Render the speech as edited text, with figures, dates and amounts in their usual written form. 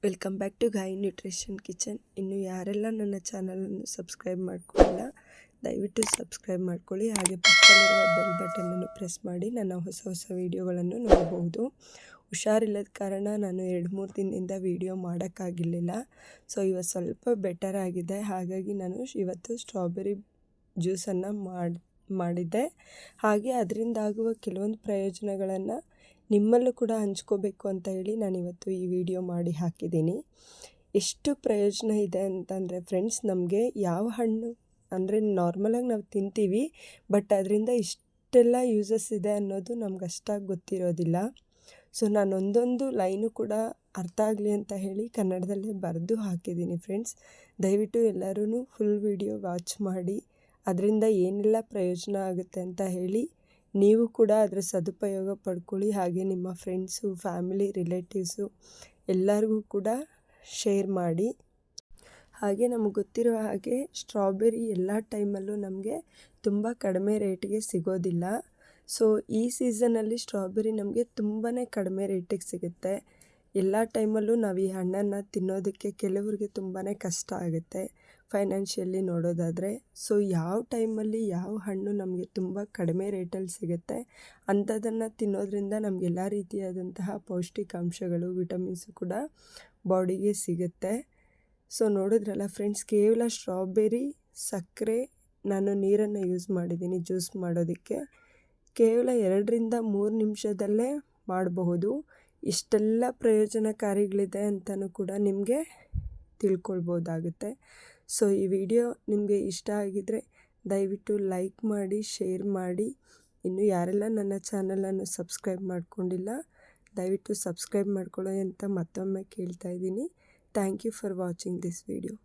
Welcome back to ಗಾಯಿ nutrition kitchen. ಇನ್ನು ಯಾರೆಲ್ಲ ನನ್ನ ಚಾನಲನ್ನು ಸಬ್ಸ್ಕ್ರೈಬ್ ಮಾಡ್ಕೊಳ್ಳಿಲ್ಲ ದಯವಿಟ್ಟು ಸಬ್ಸ್ಕ್ರೈಬ್ ಮಾಡ್ಕೊಳ್ಳಿ. ಹಾಗೆ ಪಕ್ಕದಲ್ಲಿರುವ ಬೆಲ್ ಬಟನನ್ನು ಪ್ರೆಸ್ ಮಾಡಿ ನನ್ನ ಹೊಸ ವೀಡಿಯೋಗಳನ್ನು ನೋಡಬಹುದು. ಹುಷಾರಿಲ್ಲದ ಕಾರಣ ನಾನು 2-3 ದಿನದಿಂದ ವೀಡಿಯೋ ಮಾಡೋಕ್ಕಾಗಿರಲಿಲ್ಲ. ಸೊ ಇವತ್ತು ಸ್ವಲ್ಪ ಬೆಟರ್ ಆಗಿದೆ. ಹಾಗಾಗಿ ನಾನು ಇವತ್ತು ಸ್ಟ್ರಾಬೆರಿ ಜ್ಯೂಸನ್ನು ಮಾಡಿದ್ದೆ. ಹಾಗೆ ಅದರಿಂದ ಆಗುವ ಕೆಲವೊಂದು ಪ್ರಯೋಜನಗಳನ್ನು ನಿಮ್ಮಲ್ಲೂ ಕೂಡ ಹಂಚ್ಕೋಬೇಕು ಅಂತ ಹೇಳಿ ನಾನಿವತ್ತು ಈ ವಿಡಿಯೋ ಮಾಡಿ ಹಾಕಿದ್ದೀನಿ. ಎಷ್ಟು ಪ್ರಯೋಜನ ಇದೆ ಅಂತಂದರೆ ಫ್ರೆಂಡ್ಸ್, ನಮಗೆ ಯಾವ ಹಣ್ಣು ಅಂದರೆ ನಾರ್ಮಲಾಗಿ ನಾವು ತಿಂತೀವಿ, ಬಟ್ ಅದರಿಂದ ಇಷ್ಟೆಲ್ಲ ಯೂಸಸ್ ಇದೆ ಅನ್ನೋದು ನಮ್ಗೆ ಅಷ್ಟಾಗಿ ಗೊತ್ತಿರೋದಿಲ್ಲ. ಸೊ ನಾನು ಒಂದೊಂದು ಲೈನು ಕೂಡ ಅರ್ಥ ಆಗಲಿ ಅಂತ ಹೇಳಿ ಕನ್ನಡದಲ್ಲೇ ಬರೆದು ಹಾಕಿದ್ದೀನಿ ಫ್ರೆಂಡ್ಸ್. ದಯವಿಟ್ಟು ಎಲ್ಲರೂ ಫುಲ್ ವಿಡಿಯೋ ವಾಚ್ ಮಾಡಿ ಅದರಿಂದ ಏನೆಲ್ಲ ಪ್ರಯೋಜನ ಆಗುತ್ತೆ ಅಂತ ಹೇಳಿ ನೀವು ಕೂಡ ಅದರ ಸದುಪಯೋಗ ಪಡ್ಕೊಳ್ಳಿ. ಹಾಗೆ ನಿಮ್ಮ ಫ್ರೆಂಡ್ಸು, ಫ್ಯಾಮಿಲಿ, ರಿಲೇಟಿವ್ಸು ಎಲ್ಲರಿಗೂ ಕೂಡ ಶೇರ್ ಮಾಡಿ. ಹಾಗೆ ನಮಗೆ ಗೊತ್ತಿರೋ ಹಾಗೆ ಸ್ಟ್ರಾಬೆರಿ ಎಲ್ಲ ಟೈಮಲ್ಲೂ ನಮಗೆ ತುಂಬ ಕಡಿಮೆ ರೇಟಿಗೆ ಸಿಗೋದಿಲ್ಲ. ಸೊ ಈ ಸೀಸನಲ್ಲಿ ಸ್ಟ್ರಾಬೆರಿ ನಮಗೆ ತುಂಬಾ ಕಡಿಮೆ ರೇಟಿಗೆ ಸಿಗುತ್ತೆ. ಎಲ್ಲ ಟೈಮಲ್ಲೂ ನಾವು ಈ ಹಣ್ಣನ್ನು ತಿನ್ನೋದಕ್ಕೆ ಕೆಲವರಿಗೆ ತುಂಬಾ ಕಷ್ಟ ಆಗುತ್ತೆ ಫೈನಾನ್ಷಿಯಲಿ ನೋಡೋದಾದರೆ. ಸೊ ಯಾವ ಟೈಮಲ್ಲಿ ಯಾವ ಹಣ್ಣು ನಮಗೆ ತುಂಬ ಕಡಿಮೆ ರೇಟಲ್ಲಿ ಸಿಗುತ್ತೆ ಅಂಥದ್ದನ್ನು ತಿನ್ನೋದ್ರಿಂದ ನಮಗೆಲ್ಲ ರೀತಿಯಾದಂತಹ ಪೌಷ್ಟಿಕಾಂಶಗಳು, ವಿಟಮಿನ್ಸು ಕೂಡ ಬಾಡಿಗೆ ಸಿಗುತ್ತೆ. ಸೊ ನೋಡಿದ್ರಲ್ಲ ಫ್ರೆಂಡ್ಸ್, ಕೇವಲ ಸ್ಟ್ರಾಬೆರಿ, ಸಕ್ಕರೆ, ನಾನು ನೀರನ್ನು ಯೂಸ್ ಮಾಡಿದ್ದೀನಿ ಜ್ಯೂಸ್ ಮಾಡೋದಕ್ಕೆ. ಕೇವಲ 2-3 ನಿಮಿಷದಲ್ಲೇ ಮಾಡಬಹುದು. ಇಷ್ಟೆಲ್ಲ ಪ್ರಯೋಜನಕಾರಿಗಳಿದೆ ಅಂತಲೂ ಕೂಡ ನಿಮಗೆ ತಿಳ್ಕೊಳ್ಬೋದಾಗುತ್ತೆ. ಸೊ ಈ ವಿಡಿಯೋ ನಿಮಗೆ ಇಷ್ಟ ಆಗಿದರೆ ದಯವಿಟ್ಟು ಲೈಕ್ ಮಾಡಿ, ಶೇರ್ ಮಾಡಿ. ಇನ್ನು ಯಾರೆಲ್ಲ ನನ್ನ ಚಾನಲನ್ನು ಸಬ್ಸ್ಕ್ರೈಬ್ ಮಾಡ್ಕೊಂಡಿಲ್ಲ ದಯವಿಟ್ಟು ಸಬ್ಸ್ಕ್ರೈಬ್ ಮಾಡ್ಕೊಳ್ಳಿ ಅಂತ ಮತ್ತೊಮ್ಮೆ ಕೇಳ್ತಾ ಇದ್ದೀನಿ. Thank you for watching this video.